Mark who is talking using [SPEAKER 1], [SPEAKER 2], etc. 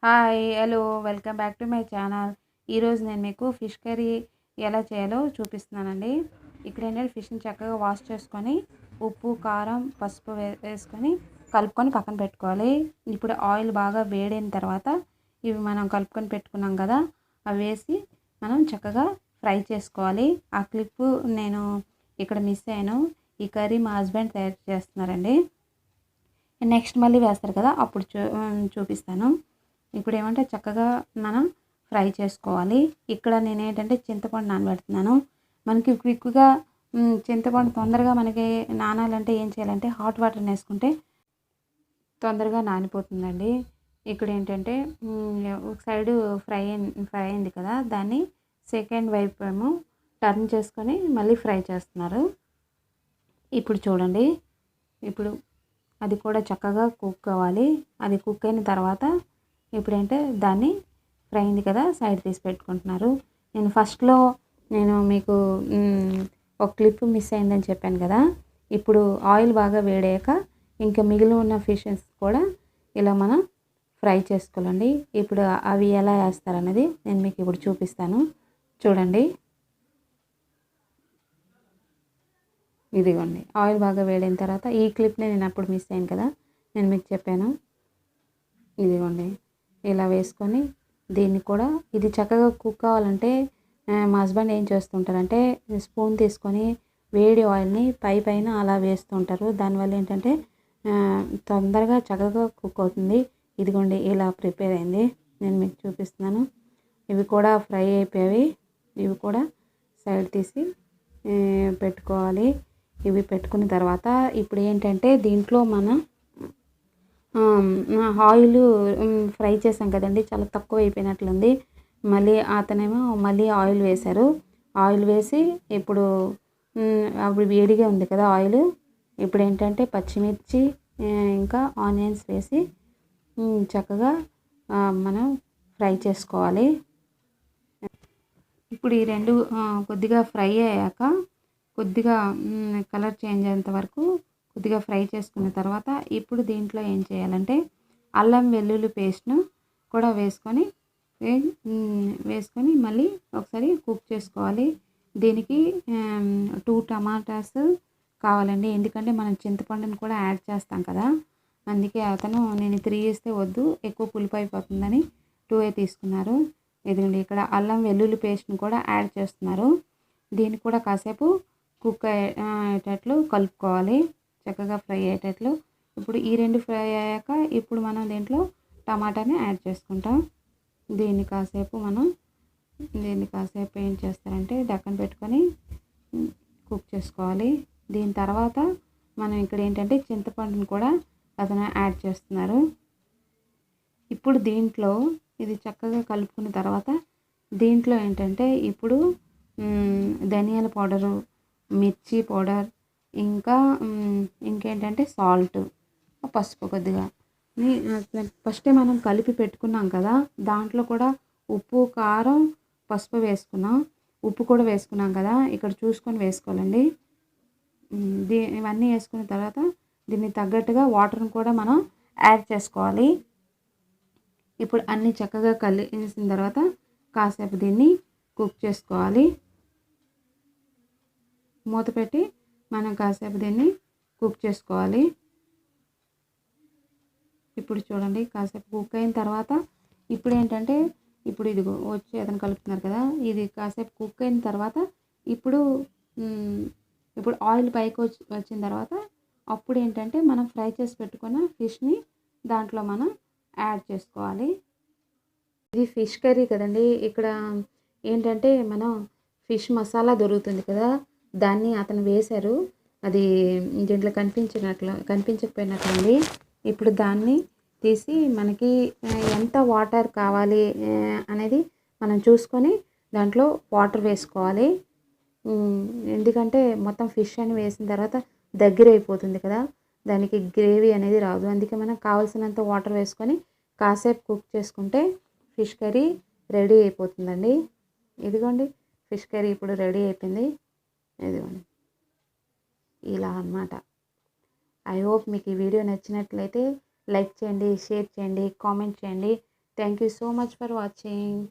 [SPEAKER 1] Hi hello welcome back to my channel. ఈరోజు నేను మీకు ఫిష్ కర్రీ ఎలా చేయాలో చూపిస్తున్నానండి. ఇక్కడ ఏంటంటే ఫిష్ని చక్కగా వాష్ చేసుకొని ఉప్పు కారం పసుపు వేసుకొని కలుపుకొని పక్కన పెట్టుకోవాలి. ఇప్పుడు ఆయిల్ బాగా వేడైన తర్వాత ఇవి మనం కలుపుకొని పెట్టుకున్నాం కదా, అవి వేసి మనం చక్కగా ఫ్రై చేసుకోవాలి. ఆ క్లిప్ నేను ఇక్కడ మిస్ అయ్యాను. ఈ కర్రీ మా హస్బెండ్ తయారు చేస్తున్నారండి. నెక్స్ట్ మళ్ళీ వేస్తారు కదా, అప్పుడు చూపిస్తాను. ఇప్పుడు ఏమంటే చక్కగా మనం ఫ్రై చేసుకోవాలి. ఇక్కడ నేనేంటంటే చింతపండు నానబెడుతున్నాను. మనకి క్విక్గా చింతపండు తొందరగా మనకి నానాలంటే ఏం చేయాలంటే హాట్ వాటర్ వేసుకుంటే తొందరగా నానిపోతుందండి. ఇక్కడ ఏంటంటే ఒక సైడు ఫ్రై అయింది కదా, దాన్ని సెకండ్ వైపు ఏమో టర్న్ చేసుకొని మళ్ళీ ఫ్రై చేస్తున్నారు. ఇప్పుడు చూడండి, ఇప్పుడు అది కూడా చక్కగా కుక్ అవ్వాలి. అది కుక్ అయిన తర్వాత ఇప్పుడేంటే దాన్ని ఫ్రై అయింది కదా, సైడ్ తీసి పెట్టుకుంటున్నారు. నేను ఫస్ట్లో మీకు ఒక క్లిప్ మిస్ అయిందని చెప్పాను కదా. ఇప్పుడు ఆయిల్ బాగా వేడాక ఇంకా మిగిలి ఉన్న ఫిషెస్ కూడా ఇలా మనం ఫ్రై చేసుకోవాలండి. ఇప్పుడు అవి ఎలా వేస్తారనేది నేను మీకు ఇప్పుడు చూపిస్తాను. చూడండి, ఇదిగోండి ఆయిల్ బాగా వేడైన తర్వాత ఈ క్లిప్ని నేను అప్పుడు మిస్ అయ్యాను కదా, నేను మీకు చెప్పాను. ఇదిగోండి ఇలా వేసుకొని దీన్ని కూడా ఇది చక్కగా కుక్ కావాలంటే మా హస్బెండ్ ఏం చేస్తుంటారంటే స్పూన్ తీసుకొని వేడి ఆయిల్ని పైన అలా వేస్తుంటారు. దానివల్ల ఏంటంటే తొందరగా చక్కగా కుక్ అవుతుంది. ఇదిగోండి ఇలా ప్రిపేర్ అయింది, నేను మీకు చూపిస్తున్నాను. ఇవి కూడా ఫ్రై అయిపోయాయి. ఇవి కూడా సైడ్ తీసి పెట్టుకోవాలి. ఇవి పెట్టుకున్న తర్వాత ఇప్పుడు ఏంటంటే దీంట్లో మనం ఆయిల్ ఫ్రై చేసాం కదండి, చాలా తక్కువ అయిపోయినట్లుంది. మళ్ళీ అతనేమో మళ్ళీ ఆయిల్ వేశారు. ఆయిల్ వేసి ఇప్పుడు అప్పుడు వేడిగా ఉంది కదా ఆయిల్. ఇప్పుడు ఏంటంటే పచ్చిమిర్చి ఇంకా ఆనియన్స్ వేసి చక్కగా మనం ఫ్రై చేసుకోవాలి. ఇప్పుడు ఈ రెండు కొద్దిగా ఫ్రై అయ్యాక కొద్దిగా కలర్ చేంజ్ అయ్యేంత వరకు కొద్దిగా ఫ్రై చేసుకున్న తర్వాత ఇప్పుడు దీంట్లో ఏం చేయాలంటే అల్లం వెల్లుల్లి పేస్ట్ను కూడా వేసుకొని మళ్ళీ ఒకసారి కుక్ చేసుకోవాలి. దీనికి 2 టమాటాస్ కావాలండి, ఎందుకంటే మనం చింతపండుని కూడా యాడ్ చేస్తాం కదా. అందుకే అతను నేను 3 వేస్తే వద్దు, ఎక్కువ పులుపు అయిపోతుందని 2 తీసుకున్నారు. ఇదిగోండి ఇక్కడ అల్లం వెల్లుల్లి పేస్ట్ని కూడా యాడ్ చేస్తున్నారు. దీన్ని కూడా కాసేపు కుక్ అయ్యేటట్లు కలుపుకోవాలి, చక్కగా ఫ్రై అయ్యేటట్లు. ఇప్పుడు ఈ రెండు ఫ్రై అయ్యాక ఇప్పుడు మనం దీంట్లో టమాటాని యాడ్ చేసుకుంటాం. దీన్ని కాసేపు ఏం చేస్తారంటే ఢక్కన పెట్టుకొని కుక్ చేసుకోవాలి. దీని తర్వాత మనం ఇక్కడ ఏంటంటే చింతపండుని కూడా అతను యాడ్ చేస్తున్నారు. ఇప్పుడు దీంట్లో ఇది చక్కగా కలుపుకున్న తర్వాత దీంట్లో ఏంటంటే ఇప్పుడు ధనియాల పౌడరు, మిర్చి పౌడర్, ఇంకేంటంటే సాల్ట్, పసుపు కొద్దిగా ఫస్టే మనం కలిపి పెట్టుకున్నాం కదా, దాంట్లో కూడా ఉప్పు కారం పసుపు వేసుకున్నాం, ఉప్పు కూడా వేసుకున్నాం కదా, ఇక్కడ చూసుకొని వేసుకోవాలండి. ఇవన్నీ వేసుకున్న తర్వాత దీన్ని తగ్గట్టుగా వాటర్ని కూడా మనం యాడ్ చేసుకోవాలి. ఇప్పుడు అన్నీ చక్కగా కలిసిన తర్వాత కాసేపు దీన్ని కుక్ చేసుకోవాలి. మూత పెట్టి మనం కాసేపు దీన్ని కుక్ చేసుకోవాలి. ఇప్పుడు చూడండి కాసేపు కుక్ అయిన తర్వాత ఇప్పుడు ఏంటంటే ఇప్పుడు ఇదిగో వచ్చి అతను కలుపుతున్నారు కదా, ఇది కాసేపు కుక్ అయిన తర్వాత ఇప్పుడు ఆయిల్ పైకి వచ్చిన తర్వాత అప్పుడు ఏంటంటే మనం ఫ్రై చేసి పెట్టుకున్న ఫిష్ని దాంట్లో మనం యాడ్ చేసుకోవాలి. ఇది ఫిష్ కర్రీ కదండి. ఇక్కడ ఏంటంటే మనం ఫిష్ మసాలా దొరుకుతుంది కదా, దాన్ని అతను వేశారు. అది దీంట్లో కనిపించకపోయినట్లుంది. ఇప్పుడు దాన్ని తీసి మనకి ఎంత వాటర్ కావాలి అనేది మనం చూసుకొని దాంట్లో వాటర్ వేసుకోవాలి. ఎందుకంటే మొత్తం ఫిష్ అని వేసిన తర్వాత దగ్గర అయిపోతుంది కదా, దానికి గ్రేవీ అనేది రాదు. అందుకే మనం కావాల్సినంత వాటర్ వేసుకొని కాసేపు కుక్ చేసుకుంటే ఫిష్ కర్రీ రెడీ అయిపోతుందండి. ఇదిగోండి ఫిష్ కర్రీ ఇప్పుడు రెడీ అయిపోయింది. ఇదిగోండి ఇలా అన్నమాట. ఐ హోప్ మీకు ఈ వీడియో నచ్చినట్లయితే లైక్ చేయండి, షేర్ చేయండి, కామెంట్ చేయండి. Thank you so much for watching.